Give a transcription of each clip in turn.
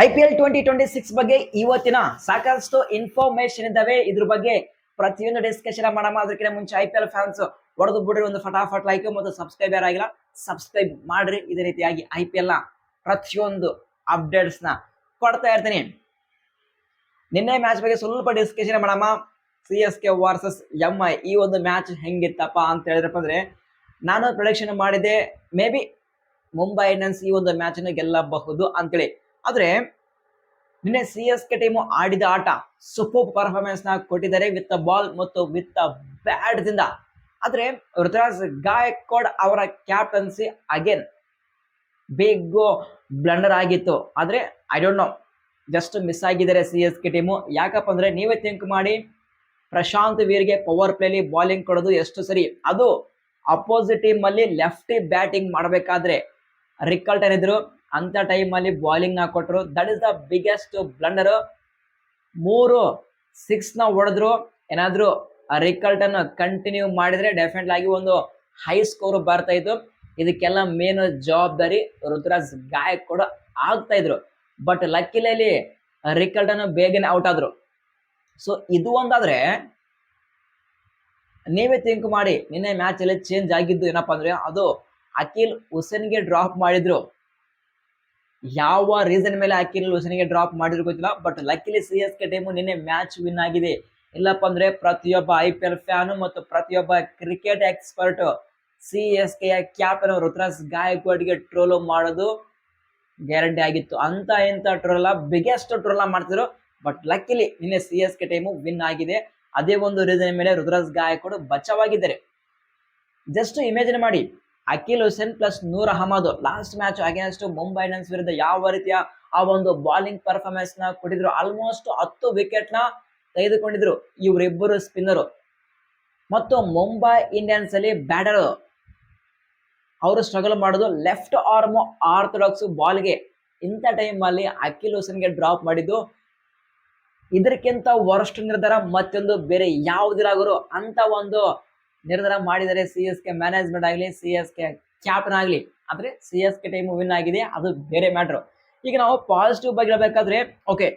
IPL 2026 ಬಗ್ಗೆ ಇವತ್ತಿನ ಸಾಕಷ್ಟು ಇನ್ಫಾರ್ಮೇಶನ್ ಇದ್ದಾವೆ. ಇದ್ರ ಬಗ್ಗೆ ಪ್ರತಿಯೊಂದು ಡಿಸ್ಕಷನ್ ಮಾಡೋಣ. ಅದಕ್ಕಿಂತ ಮುಂಚೆ IPL ಫ್ಯಾನ್ಸ್ ಹೊಡೆದು ಬಿಡ್ರಿ ಒಂದು ಫಟಾಫಟ್ ಲೈಕ್ ಮತ್ತು ಸಬ್ಸ್ಕ್ರೈಬ್ ಯಾರಾಗಿಲ್ಲ ಸಬ್ಸ್ಕ್ರೈಬ್ ಮಾಡ್ರಿ. ಇದೇ ರೀತಿಯಾಗಿ IPL ನ ಪ್ರತಿಯೊಂದು ಅಪ್ಡೇಟ್ಸ್ ನ ಕೊಡ್ತಾ ಇರ್ತೀನಿ. ನಿನ್ನೆ ಮ್ಯಾಚ್ ಬಗ್ಗೆ ಸ್ವಲ್ಪ ಡಿಸ್ಕಷನ್ ಮಾಡೋಣ. CSK ವರ್ಸಸ್ MI ಈ ಒಂದು ಮ್ಯಾಚ್ ಹೆಂಗಿತ್ತಪ್ಪ ಅಂತ ಹೇಳಿದ್ರಪ್ಪ ಅಂದ್ರೆ, ನಾನು ಪ್ರೊಡಿಕ್ಷನ್ ಮಾಡಿದೆ ಮೇ ಬಿ ಮುಂಬೈ ಇಂಡಿಯನ್ಸ್ ಈ ಒಂದು ಮ್ಯಾಚ್ ಅನ್ನು ಗೆಲ್ಲಬಹುದು ಅಂತೇಳಿ. ಆದ್ರೆ ನಿನ್ನೆ CSK ಟೀಮು ಆಡಿದ ಆಟ ಸೂಪರ್ ಪರ್ಫಾರ್ಮೆನ್ಸ್ ನ ಕೊಟ್ಟಿದ್ದಾರೆ ವಿತ್ ದ ಬಾಲ್ ಮತ್ತು ವಿತ್ ದ ಬ್ಯಾಟ್ ದಿಂದ. ಆದ್ರೆ ಋತುರಾಜ್ ಗಾಯಕ್ವಾಡ್ ಅವರ ಕ್ಯಾಪ್ಟನ್ಸಿ ಅಗೇನ್ ಬಿಗ್ ಬ್ಲಂಡರ್ ಆಗಿತ್ತು. ಆದ್ರೆ I don't know, just miss ಆಗಿದ್ದಾರೆ CSK ಟೀಮು. ಯಾಕಪ್ಪ ಅಂದ್ರೆ ನೀವೇ ಥಿಂಕ್ ಮಾಡಿ, ಪ್ರಶಾಂತ್ ವೀರ್ಗೆ ಪವರ್ ಪ್ಲೇಲಿ ಬಾಲಿಂಗ್ ಕೊಡೋದು ಎಷ್ಟು ಸರಿ. ಅದು ಅಪೋಸಿಟ್ ಟೀಮ್ ಅಲ್ಲಿ ಲೆಫ್ಟಿ ಬ್ಯಾಟಿಂಗ್ ಮಾಡಬೇಕಾದ್ರೆ ರಿಕಲ್ಟನ್ ಇದ್ರು, ಅಂತ ಟೈಮ್ ಅಲ್ಲಿ ಬಾಲಿಂಗ್ ನ ಕೊಟ್ಟರು. That is the biggest blunder. 3 6 ನ ಹೊಡೆದ್ರು. ಏನಾದ್ರು ರಿಕಲ್ಟನ್ ಕಂಟಿನ್ಯೂ ಮಾಡಿದ್ರೆ ಡೆಫಿನೆಟ್ ಆಗಿ ಒಂದು ಹೈ ಸ್ಕೋರ್ ಬರ್ತಾ ಇತ್ತು. ಇದಕ್ಕೆಲ್ಲ ಮೇನ್ ಜವಾಬ್ದಾರಿ ಋತುರಾಜ್ ಗಾಯಕ್ವಾಡ್ ಆಗ್ತಾ ಇದ್ರು. ಬಟ್ ಲಕ್ಕಿಲಿ ರಿಕಲ್ಟನ್ ಬೇಗನೆ ಔಟ್ ಆದ್ರು. ಸೊ ಇದು ಒಂದಾದ್ರೆ, ನೀವೇ ಥಿಂಕ್ ಮಾಡಿ ನಿನ್ನೆ ಮ್ಯಾಚ್ ಅಲ್ಲಿ ಚೇಂಜ್ ಆಗಿದ್ದು ಏನಪ್ಪಾ ಅಂದ್ರೆ, ಅದು ಅಖಿಲ್ ಹುಸೇನ್ಗೆ ಡ್ರಾಪ್ ಮಾಡಿದ್ರು. ಯಾವ ರೀಸನ್ ಮೇಲೆ ಅಖಿಲ್ ಹುಸೇನ್ಗೆ ಡ್ರಾಪ್ ಮಾಡಿದ್ರು ಗೊತ್ತಿಲ್ಲ. ಬಟ್ ಲಕ್ಕಿಲಿ CSK ಟೀಮು ನಿನ್ನೆ ಮ್ಯಾಚ್ ವಿನ್ ಆಗಿದೆ. ಇಲ್ಲಪ್ಪ ಅಂದ್ರೆ ಪ್ರತಿಯೊಬ್ಬ IPL ಫ್ಯಾನು ಮತ್ತು ಪ್ರತಿಯೊಬ್ಬ cricket expert CSK captain Ruturaj ಗಾಯಕ್ವಾಡ್ಗೆ ಟ್ರೋಲ್ ಮಾಡೋದು ಗ್ಯಾರಂಟಿ ಆಗಿತ್ತು. ಅಂತ ಎಂತ ಟ್ರೋಲ್, ಬಿಗ್ಗೆಸ್ಟ್ ಟ್ರೋಲ್ ಮಾಡ್ತಿದ್ರು. ಬಟ್ ಲಕ್ಕಿಲಿ ನಿನ್ನೆ CSK ಟೀಮು ವಿನ್ ಆಗಿದೆ. ಅದೇ ಒಂದು ರೀಸನ್ ಮೇಲೆ ಋತುರಾಜ್ ಗಾಯಕ್ವಾಡ್ ಬಚಾವಾಗಿದ್ದಾರೆ. ಜಸ್ಟ್ ಇಮೇಜಿನ್ ಮಾಡಿ, Akeal Hosein plus Noor Ahmad last match against Mumbai Indians ವಿರುದ್ಧ ಯಾವ ರೀತಿಯ ಆ ಒಂದು ಬಾಲಿಂಗ್ ಪರ್ಫಾರ್ಮೆನ್ಸ್ ನ ಕೊಟ್ಟಿದ್ರು. ಆಲ್ಮೋಸ್ಟ್ 10 ವಿಕೆಟ್ ನ ತೆಗೆದುಕೊಂಡಿದ್ರು ಇವರಿಬ್ಬರು ಸ್ಪಿನ್ನರು. ಮತ್ತು ಮುಂಬೈ ಇಂಡಿಯನ್ಸ್ ಅಲ್ಲಿ ಬ್ಯಾಟರ್ ಅವರು ಸ್ಟ್ರಗಲ್ ಮಾಡೋದು ಲೆಫ್ಟ್ ಆರ್ಮ್ ಆರ್ಥೋಡಾಕ್ಸ್ ಬಾಲ್ಗೆ. ಇಂಥ ಟೈಮ್ ಅಲ್ಲಿ ಅಖಿಲ್ ಹುಸೇನ್ಗೆ ಡ್ರಾಪ್ ಮಾಡಿದ್ದು ಇದಕ್ಕಿಂತ ವರ್ಸ್ಟ್ ನಿರ್ಧಾರ ಮತ್ತೊಂದು ಬೇರೆ ಯಾವುದಿರಾಗರು ಅಂತ ಒಂದು ನಿರ್ಧಾರ ಮಾಡಿದರೆ CSK ಮ್ಯಾನೇಜ್ಮೆಂಟ್ ಆಗಲಿ, CSK ಕ್ಯಾಪ್ಟನ್ ಆಗಲಿ. ಆದ್ರೆ CSK ಟೀಮ್ ವಿನ್ ಆಗಿದೆ, ಅದು ಬೇರೆ ಮ್ಯಾಟ್ರು. ಈಗ ನಾವು ಪಾಸಿಟಿವ್ ಬಗ್ಗೆ ಹೇಳ್ಬೇಕಾದ್ರೆ, ಓಕೆ,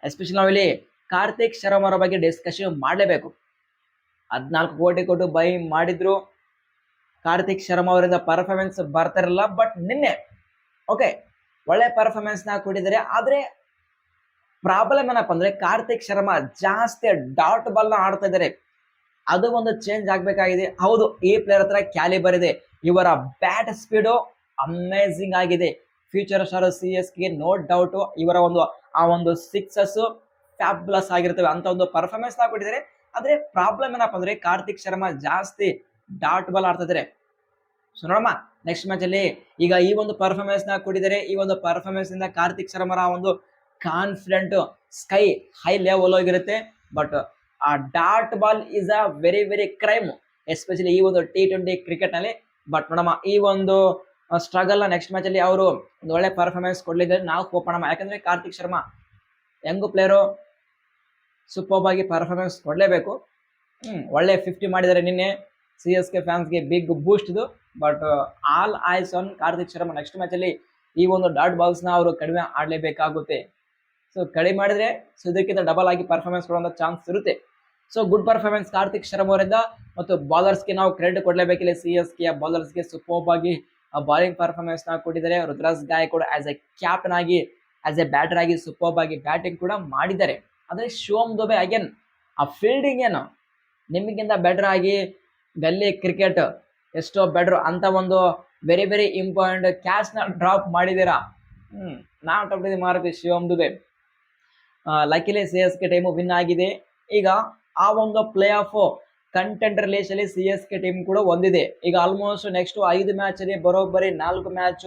ಎಸ್ಪೆಷಲಿ ನಾವಿಲ್ಲಿ ಕಾರ್ತಿಕ್ ಶರ್ಮಾ ಅವರ ಬಗ್ಗೆ ಡಿಸ್ಕಷನ್ ಮಾಡಲೇಬೇಕು. 14 ಕೋಟಿ ಕೊಟ್ಟು ಬೈ ಮಾಡಿದ್ರು. ಕಾರ್ತಿಕ್ ಶರ್ಮಾ ಅವರಿಂದ ಪರ್ಫಾರ್ಮೆನ್ಸ್ ಬರ್ತಾರಲ್ಲ. ಬಟ್ ನಿನ್ನೆ ಓಕೆ ಒಳ್ಳೆ ಪರ್ಫಾರ್ಮೆನ್ಸ್ ನ ಕೊಟ್ಟಿದ್ದಾರೆ. ಆದ್ರೆ ಪ್ರಾಬ್ಲಮ್ ಏನಪ್ಪ ಅಂದ್ರೆ, ಕಾರ್ತಿಕ್ ಶರ್ಮಾ ಜಾಸ್ತಿ ಡಾಟ್ ಬಾಲ್ ನ ಆಡ್ತಾ ಇದ್ದಾರೆ. ಅದು ಒಂದು ಚೇಂಜ್ ಆಗ್ಬೇಕಾಗಿದೆ. ಹೌದು, ಈ ಪ್ಲೇಯರ್ ಹತ್ರ ಕ್ಯಾಲಿಬರ್ ಇದೆ. ಇವರ ಬ್ಯಾಟ್ ಸ್ಪೀಡು ಅಮೇಸಿಂಗ್ ಆಗಿದೆ. Future star CSK no doubt. ಇವರ ಒಂದು ಸಿಕ್ಸಸ್ ಫ್ಯಾಬ್ಯುಲಸ್ ಆಗಿರ್ತವೆ. ಅಂತ ಒಂದು ಪರ್ಫಾರ್ಮೆನ್ಸ್ ನ ಕೊಟ್ಟಿದ್ದಾರೆ. ಆದ್ರೆ ಪ್ರಾಬ್ಲಮ್ ಏನಪ್ಪ ಅಂದ್ರೆ, ಕಾರ್ತಿಕ್ ಶರ್ಮಾ ಜಾಸ್ತಿ ಡಾಟ್ ಬಾಲ್ ಆಡ್ತಾ ಇದ್ದಾರೆ. ಸೊ ನೋಡಮ್ಮ, ನೆಕ್ಸ್ಟ್ ಮ್ಯಾಚ್ ಅಲ್ಲಿ ಈಗ ಈ ಒಂದು ಪರ್ಫಾರ್ಮೆನ್ಸ್ ನ ಕೊಟ್ಟಿದ್ದಾರೆ. ಈ ಒಂದು ಪರ್ಫಾರ್ಮೆನ್ಸ್ ಇಂದ ಕಾರ್ತಿಕ್ ಶರ್ಮಾ ಒಂದು ಕಾನ್ಫಿಡೆಂಟ್ ಸ್ಕೈ ಹೈ ಲೆವೆಲ್ ಹೋಗಿರುತ್ತೆ. ಬಟ್ ಆ dot ball is a very very crime, especially ಈ ಒಂದು T20 ಕ್ರಿಕೆಟ್ ನಲ್ಲಿ. ಬಟ್ ನೋಡಮ್ಮ, ಈ ಒಂದು ಸ್ಟ್ರಗಲ್ ನ ನೆಕ್ಸ್ಟ್ ಮ್ಯಾಚ್ ಅಲ್ಲಿ ಅವರು ಒಂದು ಒಳ್ಳೆ ಪರ್ಫಾರ್ಮೆನ್ಸ್ ಕೊಡ್ಲಿದ್ರೆ ನಾವು ಹೋಪ್ ಮಾಡೋಣ. ಯಾಕಂದ್ರೆ Karthik Sharma Young player, super ಆಗಿ ಪರ್ಫಾರ್ಮೆನ್ಸ್ ಕೊಡ್ಲೇಬೇಕು. ಒಳ್ಳೆ 50 ಮಾಡಿದ್ದಾರೆ ನಿನ್ನೆ. CSK ಫ್ಯಾನ್ಸ್ಗೆ ಬಿಗ್ ಬೂಸ್ಟ್ ಇದು. But all eyes on Karthik Sharma. Next match ಅಲ್ಲಿ ಈ ಒಂದು ಡಾಟ್ ಬಾಲ್ಸ್ ನ ಅವರು ಕಡಿಮೆ ಆಡ್ಲೇಬೇಕಾಗುತ್ತೆ. ಸೊ ಕಡಿಮೆ ಮಾಡಿದ್ರೆ ಇದಕ್ಕಿಂತ ಡಬಲ್ ಆಗಿ ಪರ್ಫಾರ್ಮೆನ್ಸ್ ಕೊಡುವಂತ ಚಾನ್ಸ್ ಇರುತ್ತೆ. So good performance Karthik Sharma ಅವರಿಂದ. ಮತ್ತು ಬಾಲರ್ಸ್ಗೆ ನಾವು ಕ್ರೆಡಿಟ್ ಕೊಡ್ಲೇಬೇಕಿಲ್ಲ. CSK ಬಾಲರ್ಸ್ಗೆ ಸೂಪರ್ ಆಗಿ ಬಾಲಿಂಗ್ ಪರ್ಫಾರ್ಮೆನ್ಸ್ ನ ಕೊಟ್ಟಿದ್ದಾರೆ. Ruturaj Gaikwad as a captain ಆಗಿ, ಆಸ್ ಎ ಬ್ಯಾಟರ್ ಆಗಿ ಸೂಪರ್ ಆಗಿ ಬ್ಯಾಟಿಂಗ್ ಕೂಡ ಮಾಡಿದ್ದಾರೆ. ಆದ್ರೆ ಶಿವಮ್ ದುಬೆ ಅಗೇನ್ ಆ ಫೀಲ್ಡಿಂಗ್ ಏನು ನಿಮಗಿಂತ ಬೆಟರ್ ಆಗಿ ಗಲ್ಲಿ ಕ್ರಿಕೆಟ್ ಎಷ್ಟೋ ಬೆಟರ್ ಅಂತ ಒಂದು ವೆರಿ ವೆರಿ ಇಂಪಾರ್ಟೆಂಟ್ ಕ್ಯಾಚ್ ನ ಡ್ರಾಪ್ ಮಾಡಿದ್ದೀರಾ. ನಾವು ತಪ್ಪಿದ ಮಾರುತಿ Shivam Dube. Luckily CSK team win ಆಗಿದೆ. ಈಗ ಆ ಒಂದು ಪ್ಲೇ ಆಫ್ ಕಂಟೆಂಟರ್ ಲಿಸ್ಟ್ ಅಲ್ಲಿ CSK ಟೀಮ್ ಕೂಡ ಹೊಂದಿದೆ. ಈಗ ಆಲ್ಮೋಸ್ಟ್ ನೆಕ್ಸ್ಟ್ 5 ಮ್ಯಾಚ್ ಅಲ್ಲಿ ಬರೋಬ್ಬರಿ 4 ಮ್ಯಾಚ್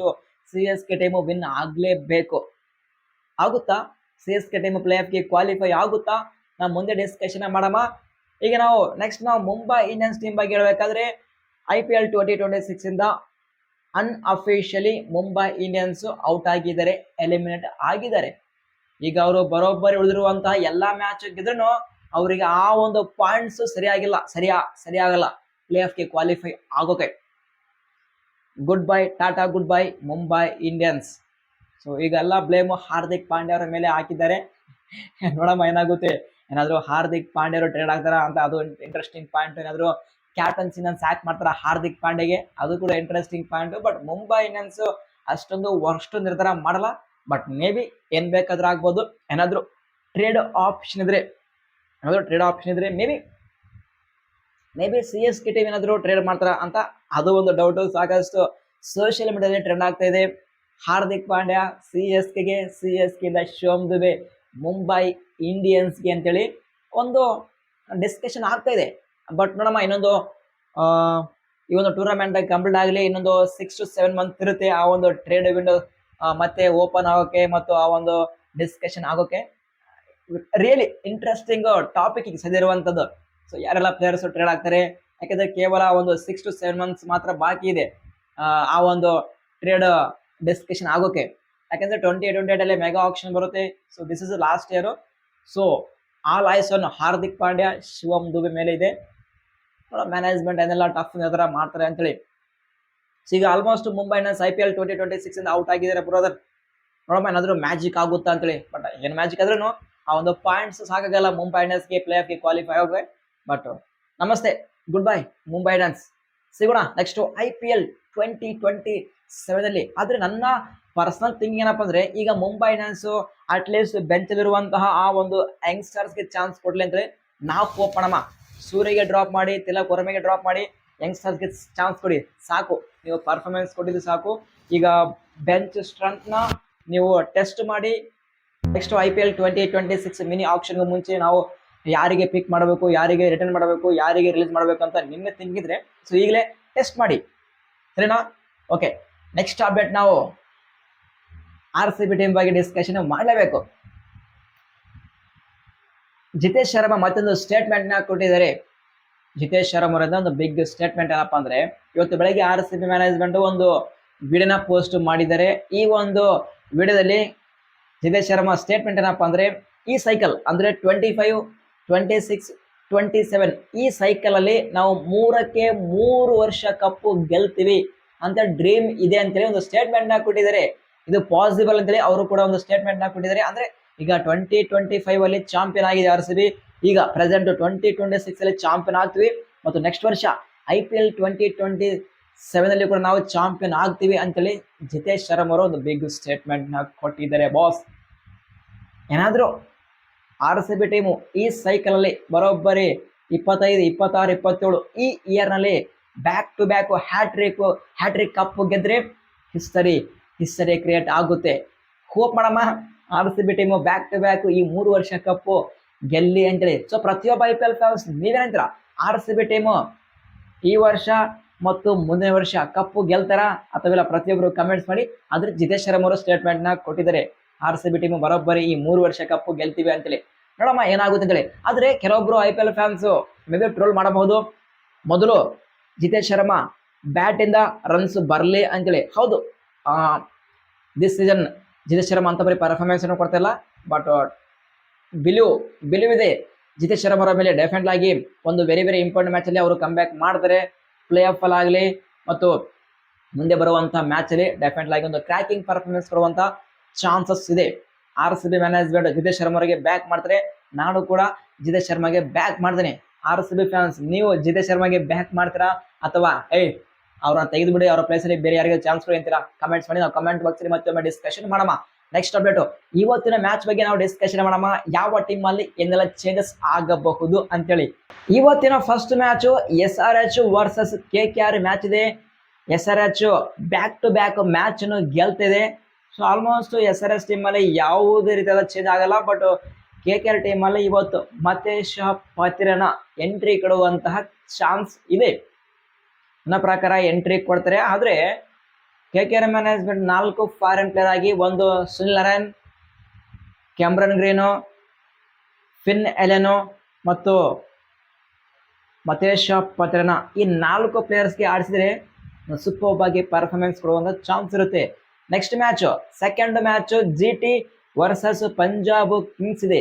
CSK ಟೀಮು ವಿನ್ ಆಗ್ಲೇಬೇಕು. ಆಗುತ್ತಾ CSK ಟೀಮ್ ಪ್ಲೇ ಆಫ್ ಗೆ ಕ್ವಾಲಿಫೈ ಆಗುತ್ತಾ? ನಾವು ಮುಂದೆ ಡಿಸ್ಕಷನ್ ಮಾಡಮ್ಮ. ಈಗ ನಾವು ನೆಕ್ಸ್ಟ್ ಮುಂಬೈ ಇಂಡಿಯನ್ಸ್ ಟೀಮ್ ಬಗ್ಗೆ ಹೇಳ್ಬೇಕಾದ್ರೆ, IPL 2026 ಇಂದ ಅನ್ಅಫಿಷಿಯಲಿ ಮುಂಬೈ ಇಂಡಿಯನ್ಸ್ ಔಟ್ ಆಗಿದ್ದಾರೆ, ಎಲಿಮಿನೇಟ್ ಆಗಿದ್ದಾರೆ. ಈಗ ಅವರು ಬರೋಬ್ಬರಿ ಉಳಿದಿರುವಂತಹ ಎಲ್ಲಾ ಮ್ಯಾಚ್ ಗೆದ್ರೂ ಅವರಿಗೆ ಆ ಒಂದು ಪಾಯಿಂಟ್ಸ್ ಸರಿಯಾಗಲ್ಲ ಪ್ಲೇ ಆಫ್ ಗೆ ಕ್ವಾಲಿಫೈ ಆಗೋಕೆ. Good bye, tata good bye Mumbai Indians. So so ಈಗೆಲ್ಲ ಬ್ಲೇಮ್ ಹಾರ್ದಿಕ್ ಪಾಂಡ್ಯ ಅವರ ಮೇಲೆ ಹಾಕಿದ್ದಾರೆ. ನೋಡಮ್ಮ ಏನಾಗುತ್ತೆ. ಏನಾದ್ರು ಹಾರ್ದಿಕ್ ಪಾಂಡ್ಯ ಅವರು ಟ್ರೇಡ್ ಆಗ್ತಾರ ಅಂತ ಅದು ಇಂಟ್ರೆಸ್ಟಿಂಗ್ ಪಾಯಿಂಟ್. ಏನಾದ್ರು ಕ್ಯಾಪ್ಟನ್ಸಿನ ಸ್ಯಾಕ್ ಮಾಡ್ತಾರ ಹಾರ್ದಿಕ್ ಪಾಂಡ್ಯಗೆ, ಅದು ಕೂಡ interesting point. But Mumbai Indians ಅಷ್ಟೊಂದು ವರ್ಸ್ಟ್ ನಿರ್ಧಾರ ಮಾಡಲ್ಲ. ಬಟ್ ಮೇ ಬಿ ಏನ್ ಬೇಕಾದ್ರೂ ಆಗ್ಬೋದು. ಏನಾದ್ರು ಟ್ರೇಡ್ ಆಪ್ಷನ್ ಇದ್ರೆ ಮೇ ಬಿ CSK ಟೀಮ್ ಏನಾದ್ರು ಟ್ರೇಡ್ ಮಾಡ್ತಾರ ಅಂತ ಅದು ಒಂದು ಡೌಟ್ ಸಾಕಷ್ಟು ಸೋಷಿಯಲ್ ಮೀಡಿಯಾದಲ್ಲಿ ಟ್ರೆಂಡ್ ಆಗ್ತಾ ಇದೆ. ಹಾರ್ದಿಕ್ ಪಾಂಡ್ಯ CSK ಇಂದ ಶಿವಮ್ ದುಬೆ ಮುಂಬೈ ಇಂಡಿಯನ್ಸ್ಗೆ ಅಂತೇಳಿ ಒಂದು ಡಿಸ್ಕಷನ್ ಆಗ್ತಾ ಇದೆ. ಬಟ್ ನೋಡಮ್ಮ, ಇನ್ನೊಂದು ಈ ಒಂದು ಟೂರ್ನಮೆಂಟ್ ಕಂಪ್ಲೀಟ್ ಆಗಲಿ, ಇನ್ನೊಂದು 6 to 7 ಮಂತ್ ಇರುತ್ತೆ ಆ ಒಂದು ಟ್ರೇಡ್ ವಿಂಡೋ ಮತ್ತೆ ಓಪನ್ ಆಗೋಕೆ ಮತ್ತು ಆ ಒಂದು ಡಿಸ್ಕಷನ್ ಆಗೋಕೆ. ರಿಯಲಿ ಇಂಟ್ರೆಸ್ಟಿಂಗ್ ಟಾಪಿಕ್ ಈಗ ಸದ್ಯ ಇರುವಂಥದ್ದು. ಸೊ ಯಾರೆಲ್ಲ ಪ್ಲೇಯರ್ಸ್ ಟ್ರೇಡ್ ಆಗ್ತಾರೆ, ಯಾಕಂದ್ರೆ ಕೇವಲ ಒಂದು 6 to 7 ಮಂತ್ಸ್ ಮಾತ್ರ ಬಾಕಿ ಇದೆ ಆ ಒಂದು ಟ್ರೇಡ್ ಡಿಸ್ಕಷನ್ ಆಗೋಕೆ. ಯಾಕಂದ್ರೆ 2028 ಅಲ್ಲಿ ಮೆಗಾ ಆಕ್ಷನ್ ಬರುತ್ತೆ. So this is last year. So all eyes on Hardik Pandya, Shivam Dube ಮೇಲೆ ಇದೆ. ಮ್ಯಾನೇಜ್ಮೆಂಟ್ ಏನೆಲ್ಲ ಟಫ್ ನಿರ್ಧಾರ ಮಾಡ್ತಾರೆ ಅಂತೇಳಿ. ಸೊ ಈಗ ಆಲ್ಮೋಸ್ಟ್ ಮುಂಬೈ ಇಂಡಿಯನ್ಸ್ IPL 2026 ಇಂದ ಔಟ್ ಆಗಿದ್ದಾರೆ ಬ್ರದರ್. ನೋಡಮ್ಮ ಏನಾದ್ರು ಮ್ಯಾಜಿಕ್ ಆಗುತ್ತಾ ಅಂತೇಳಿ. ಬಟ್ ಏನ್ ಮ್ಯಾಜಿಕ್ ಆದ್ರೂ ಆ ಒಂದು ಪಾಯಿಂಟ್ಸ್ ಸಾಕಾಗಲ್ಲ ಮುಂಬೈ ಇಂಡಿಯನ್ಸ್ಗೆ ಪ್ಲೇ ಆಫ್ಗೆ ಕ್ವಾಲಿಫೈ ಆಗೋಕೆ. ಬಟ್ ನಮಸ್ತೆ, ಗುಡ್ ಬೈ ಮುಂಬೈ ಇಂಡಿಯನ್ಸ್. ಸಿಗೋಣ ನೆಕ್ಸ್ಟ್ IPL 2027 ಅಲ್ಲಿ. ಆದ್ರೆ ನನ್ನ ಪರ್ಸನಲ್ ಥಿಂಕಿಂಗ್ ಏನಪ್ಪ ಅಂದ್ರೆ, ಈಗ ಮುಂಬೈ ಇಂಡಿಯನ್ಸ್ ಅಟ್ಲೀಸ್ಟ್ ಬೆಂಚಲ್ಲಿರುವಂತಹ ಆ ಒಂದು ಯಂಗ್ಸ್ಟರ್ಸ್ಗೆ ಚಾನ್ಸ್ ಕೊಡ್ಲಿ ಅಂತೇಳಿ ನಾವು ಹೋಪ್ ಮಾಡಮ್ಮ. ಸೂರ್ಯಗೆ ಡ್ರಾಪ್ ಮಾಡಿ, ತಿಲಕ್ ವರ್ಮೆಗೆ ಡ್ರಾಪ್ ಮಾಡಿ, ಯಂಗ್ಸ್ಟರ್ಸ್ಗೆ ಚಾನ್ಸ್ ಕೊಡಿ ಸಾಕು. ನೀವು ಪರ್ಫಾರ್ಮೆನ್ಸ್ ಕೊಟ್ಟಿದ್ದು ಸಾಕು. ಈಗ ಬೆಂಚ್ ಸ್ಟ್ರೆಂತ್ನ ನೀವು ಟೆಸ್ಟ್ ಮಾಡಿ ನೆಕ್ಸ್ಟ್ IPL 2026 ಮಿನಿ ಆಕ್ಷನ್ಗೂ ಮುಂಚೆ ನಾವು ಯಾರಿಗೆ ಪಿಕ್ ಮಾಡಬೇಕು, ಯಾರಿಗೆ ರಿಟರ್ನ್ ಮಾಡಬೇಕು, ಯಾರಿಗೆ ರಿಲೀಸ್ ಮಾಡಬೇಕು ಅಂತ ನಿನ್ನೆ ತಿಂಗಿದ್ರೆ ಸೊ ಈಗಲೇ ಟೆಸ್ಟ್ ಮಾಡಿ, ಸರಿನಾ? ಓಕೆ, ನೆಕ್ಸ್ಟ್ ಅಪ್ಡೇಟ್ ನಾವು RCB ಟೀಮ್ ಬಗ್ಗೆ ಡಿಸ್ಕಷನ್ ಮಾಡಲೇಬೇಕು. ಜಿತೇಶ್ ಶರ್ಮಾ ಮತ್ತೊಂದು ಸ್ಟೇಟ್ಮೆಂಟ್ ನ ಕೊಟ್ಟಿದ್ದಾರೆ. ಜಿತೇಶ್ ಶರ್ಮಾ ಅವರಿಂದ ಒಂದು ಬಿಗ್ ಸ್ಟೇಟ್ಮೆಂಟ್ ಏನಪ್ಪ ಅಂದ್ರೆ, ಇವತ್ತು ಬೆಳಗ್ಗೆ RCB ಮ್ಯಾನೇಜ್ಮೆಂಟ್ ಒಂದು ವಿಡಿಯೋನ ಪೋಸ್ಟ್ ಮಾಡಿದ್ದಾರೆ. ಈ ಒಂದು ವಿಡಿಯೋದಲ್ಲಿ ಜಿತೇಶ್ ಶರ್ಮಾ ಸ್ಟೇಟ್ಮೆಂಟ್ ಏನಪ್ಪ ಅಂದ್ರೆ, ಈ ಸೈಕಲ್ ಅಂದ್ರೆ 25, 26, 27 ಈ ಸೈಕಲ್ ಅಲ್ಲಿ ನಾವು 3 ವರ್ಷ ಕಪ್ಪು ಗೆಲ್ತೀವಿ ಅಂತ ಡ್ರೀಮ್ ಇದೆ ಅಂತೇಳಿ ಒಂದು ಸ್ಟೇಟ್ಮೆಂಟ್ ನ ಕೊಟ್ಟಿದ್ದಾರೆ. ಇದು ಪಾಸಿಬಲ್ ಅಂತೇಳಿ ಅವರು ಕೂಡ ಒಂದು ಸ್ಟೇಟ್ಮೆಂಟ್ ನ ಕೊಟ್ಟಿದ್ದಾರೆ. ಅಂದ್ರೆ ಈಗ 2025 ಅಲ್ಲಿ ಚಾಂಪಿಯನ್ ಆಗಿದೆ RCB. ಈಗ ಪ್ರೆಸೆಂಟ್ 2026 ಅಲ್ಲಿ ಚಾಂಪಿಯನ್ ಆಗ್ತೀವಿ ಮತ್ತು ನೆಕ್ಸ್ಟ್ ವರ್ಷ IPL 2027 ಅಲ್ಲಿ ಕೂಡ ನಾವು ಚಾಂಪಿಯನ್ ಆಗ್ತೀವಿ ಅಂತೇಳಿ ಜಿತೇಶ್ ಶರ್ಮಾ ಅವರು ಒಂದು ಬಿಗ್ ಸ್ಟೇಟ್ಮೆಂಟ್ ನ ಕೊಟ್ಟಿದ್ದಾರೆ ಬಾಸ್. ಏನಾದ್ರು RCB ಟೀಮು ಈ ಸೈಕಲ್ ಅಲ್ಲಿ ಬರೋಬ್ಬರಿ 25, 26, 27 ಈ ಇಯರ್ ನಲ್ಲಿ back to back hattrick cup ಗೆದ್ರೆ ಹಿಸ್ಟರಿ ಕ್ರಿಯೇಟ್ ಆಗುತ್ತೆ. ಹೋಪ್ ಮಾಡಮ್ಮ RCB team back to back ಈ 3 ವರ್ಷ ಕಪ್ಪು ಗೆಲ್ಲಿ ಅಂತೇಳಿ. ಸೊ ಪ್ರತಿಯೊಬ್ಬ IPL ಫ್ಯಾನ್ಸ್ ನೀವೇನಂತೀರ, RCB ಟೀಮು ಈ ವರ್ಷ ಮತ್ತು ಮುಂದಿನ ವರ್ಷ ಕಪ್ಪು ಗೆಲ್ತಾರ ಅಥವಾ ಇಲ್ಲ? ಪ್ರತಿಯೊಬ್ಬರು ಕಮೆಂಟ್ಸ್ ಮಾಡಿ. ಆದ್ರೆ ಜಿತೇಶ್ ಶರ್ಮಾ ಅವರು ಸ್ಟೇಟ್ಮೆಂಟ್ ನ ಕೊಟ್ಟಿದ್ದಾರೆ, RCB ಟೀಮು ಬರೋಬ್ಬರಿ ಈ 3 ವರ್ಷ ಕಪ್ಪು ಗೆಲ್ತೀವಿ ಅಂತೇಳಿ. ನೋಡಮ್ಮ ಏನಾಗುತ್ತೆ ಅಂತೇಳಿ. ಆದ್ರೆ ಕೆಲವೊಬ್ರು IPL fans may be troll ಮಾಡಬಹುದು. ಮೊದಲು ಜಿತೇಶ್ ಶರ್ಮಾ ಬ್ಯಾಟ್ ಇಂದ ರನ್ಸ್ ಬರ್ಲಿ ಅಂತೇಳಿ. ಹೌದು, ದಿಸ್ ಸೀಸನ್ ಜಿತೇಶ್ ಶರ್ಮಾ ಅಂತ ಬರೀ ಪರ್ಫಾರ್ಮೆನ್ಸ್ ಅನ್ನು ಕೊಡ್ತಾ ಇಲ್ಲ. ಬಟ್ ಬಿಲೀವ್ ಇದೆ ಜಿತೇಶ್ ಶರ್ಮಾ ಅವರ ಮೇಲೆ. ಡೆಫಿನೆಟ್ ಆಗಿ ಒಂದು ವೆರಿ ಇಂಪಾರ್ಟೆಂಟ್ ಮ್ಯಾಚ್ ಅಲ್ಲಿ ಅವರು ಕಮ್ ಬ್ಯಾಕ್ ಮಾಡ್ತಾರೆ. ಪ್ಲೇ ಆಫ್ ಅಲ್ಲಿ ಆಗಲಿ ಮತ್ತು ಮುಂದೆ ಬರುವಂತಹ ಮ್ಯಾಚ್ ಅಲ್ಲಿ ಡೆಫಿನೆಟ್ ಆಗಿ ಒಂದು ಕ್ರ್ಯಾಕಿಂಗ್ ಪರ್ಫಾರ್ಮೆನ್ಸ್ ಕೊಡುವಂತ ಚಾನ್ಸಸ್ ಇದೆ. RCB ಮ್ಯಾನೇಜ್ಮೆಂಟ್ ಜಿತೇಶ್ ಶರ್ಮಾ ಅವರಿಗೆ ಬ್ಯಾಕ್ ಮಾಡ್ತಾರೆ. ನಾನು ಕೂಡ ಜಿತೇಶ್ ಶರ್ಮಾಗೆ ಬ್ಯಾಕ್ ಮಾಡ್ತೇನೆ. RCB ಫ್ಯಾನ್ಸ್ ನೀವು ಜಿತೇಶ್ ಶರ್ಮಾಗೆ ಬ್ಯಾಕ್ ಮಾಡ್ತೀರಾ ಅಥವಾ ಅವ್ರನ್ನ ತೆಗೆದು ಬಿಡಿ, ಅವರ ಪ್ಲೇಸ್ ಅಲ್ಲಿ ಬೇರೆ ಯಾರಿಗೆ ಚಾನ್ಸ್ ಕೊಡಿ ಅಂತೀರಾ? ಕಮೆಂಟ್ಸ್ ಮಾಡಿ. ನಾವು ಕಮೆಂಟ್ ಬಾಕ್ಸ್ ಅಲ್ಲಿ ಮತ್ತೊಮ್ಮೆ ಡಿಸ್ಕಷನ್ ಮಾಡೋಣ. ನೆಕ್ಸ್ಟ್ ಅಪ್ಡೇಟ್ ಇವತ್ತಿನ ಮ್ಯಾಚ್ ಬಗ್ಗೆ ನಾವು ಡಿಸ್ಕಷನ್ ಮಾಡೋಣ. ಯಾವ ಟೀಮ್ ಅಲ್ಲಿ ಏನೆಲ್ಲ ಚೇಂಜಸ್ ಆಗಬಹುದು ಅಂತೇಳಿ. ಇವತ್ತಿನ first match SRH versus KKR match ಇದೆ. SRH back to back match ಅನ್ನು ಗೆಲ್ತಿದೆ. ಸೊ ಆಲ್ಮೋಸ್ಟ್ SRH ಟೀಮ್ ಅಲ್ಲಿ ಯಾವುದೇ ರೀತಿಯಾದ ಚೇಂಜ್ ಆಗಲ್ಲ. ಬಟ್ KKR ಟೀಮ್ ಅಲ್ಲಿ ಇವತ್ತು ಮತೇಶ್ ಪತಿರನ ಎಂಟ್ರಿ ಕೊಡುವಂತಹ ಚಾನ್ಸ್ ಇದೆ. ನನ್ನ ಪ್ರಕಾರ ಎಂಟ್ರಿ ಕೊಡ್ತಾರೆ. ಆದ್ರೆ KKR ಮ್ಯಾನೇಜ್ಮೆಂಟ್ 4 ಫಾರಿನ್ ಪ್ಲೇಯರ್ ಆಗಿ, ಒಂದು Sunil Narine, Cameron Green, Finn Allen ಮತ್ತು ಮತೇಶ್ ಪತ್ರನ ಈ 4 ಪ್ಲೇಯರ್ಸ್ಗೆ ಆಡಿಸಿದ್ರೆ ಸೂಪರ್ ಆಗಿ ಪರ್ಫಾರ್ಮೆನ್ಸ್ ಕೊಡುವಂತ ಚಾನ್ಸ್ ಇರುತ್ತೆ. Next match second match GT versus Punjab Kings ಇದೆ.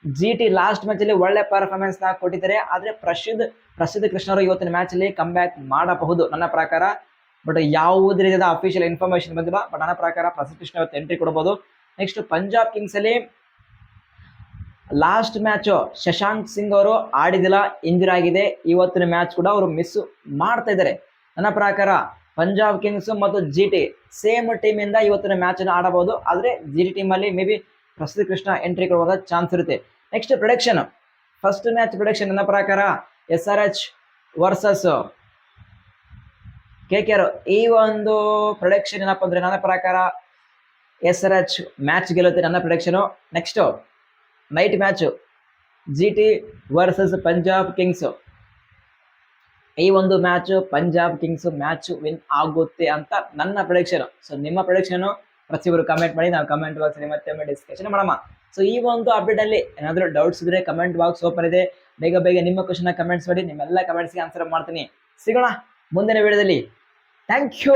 GT ಲಾಸ್ಟ್ ಮ್ಯಾಚ್ ಅಲ್ಲಿ ಒಳ್ಳೆ ಪರ್ಫಾರ್ಮೆನ್ಸ್ ನ ಕೊಟ್ಟಿದ್ದಾರೆ. ಆದ್ರೆ ಪ್ರಸಿದ್ಧ ಕೃಷ್ಣ ಅವರು ಇವತ್ತಿನ ಮ್ಯಾಚ್ ಅಲ್ಲಿ ಕಮ್ ಬ್ಯಾಕ್ ಮಾಡಬಹುದು ನನ್ನ ಪ್ರಕಾರ. ಬಟ್ ಯಾವುದೇ ರೀತಿಯಾದ ಅಫಿಷಿಯಲ್ ಇನ್ಫಾರ್ಮೇಶನ್ ಬಂದಿಲ್ಲ. ಬಟ್ ನನ್ನ ಪ್ರಕಾರ ಪ್ರಸಿದ್ಧ ಕೃಷ್ಣ ಇವತ್ತು ಎಂಟ್ರಿ ಕೊಡಬಹುದು. ನೆಕ್ಸ್ಟ್ ಪಂಜಾಬ್ ಕಿಂಗ್ಸ್ ಅಲ್ಲಿ ಲಾಸ್ಟ್ ಮ್ಯಾಚ್ ಶಶಾಂಕ್ ಸಿಂಗ್ ಅವರು ಆಡಿದಿಲ್ಲ, ಇಂಜುರಿ ಆಗಿದೆ. ಇವತ್ತಿನ ಮ್ಯಾಚ್ ಕೂಡ ಅವರು ಮಿಸ್ ಮಾಡ್ತಾ ಇದ್ದಾರೆ. ನನ್ನ ಪ್ರಕಾರ ಪಂಜಾಬ್ ಕಿಂಗ್ಸ್ ಮತ್ತು GT ಸೇಮ್ ಟೀಮ್ ಇಂದ ಇವತ್ತಿನ ಮ್ಯಾಚ್ ಅನ್ನು ಆಡಬಹುದು. ಆದ್ರೆ GT ಟೀಮ್ ಅಲ್ಲಿ ಮೇ ಬಿ ಪ್ರಸಿದ್ಧ ಕೃಷ್ಣ ಎಂಟ್ರಿ ಕೊಡುವ ಚಾನ್ಸ್ ಇರುತ್ತೆ. Next production, first match production ನನ್ನ ಪ್ರಕಾರ SRH ವರ್ಸಸ್ KKR. ಈ ಒಂದು ಪ್ರೊಡಕ್ಷನ್ ಏನಪ್ಪ ಅಂದ್ರೆ ನನ್ನ ಪ್ರಕಾರ SRH ಮ್ಯಾಚ್ ಗೆಲ್ಲುತ್ತೆ ನನ್ನ production. Next night match GT versus Punjab Kings. ಈ ಒಂದು match Punjab Kings match win ಆಗುತ್ತೆ ಅಂತ ನನ್ನ ಪ್ರೊಡಕ್ಷನ್. ಸೊ ನಿಮ್ಮ ಪ್ರೊಡಕ್ಷನ್ ಪ್ರತಿಯೊಬ್ಬರು ಕಮೆಂಟ್ ಮಾಡಿ, ನಾವು ಕಮೆಂಟ್ ಬಾಕ್ಸ್ ಅಲ್ಲಿ ಮತ್ತೆ ಡಿಸ್ಕಷನ್ ಮಾಡೋಣ. ಸೊ ಈ ಒಂದು ಅಪ್ಡೇಟ್ ಅಲ್ಲಿ ಏನಾದರೂ ಡೌಟ್ಸ್ ಇದ್ರೆ ಕಮೆಂಟ್ ಬಾಕ್ಸ್ ಓಪನ್ ಇದೆ, ಬೇಗ ಬೇಗ ನಿಮ್ಮ ಕ್ವಶನ್ ಕಮೆಂಟ್ಸ್ ಮಾಡಿ, ನಿಮ್ಮೆಲ್ಲ ಕಮೆಂಟ್ಸ್ಗೆ ಆನ್ಸರ್ ಮಾಡ್ತೀನಿ. ಸಿಗೋಣ ಮುಂದಿನ ವಿಡಿಯೋದಲ್ಲಿ. Thank you.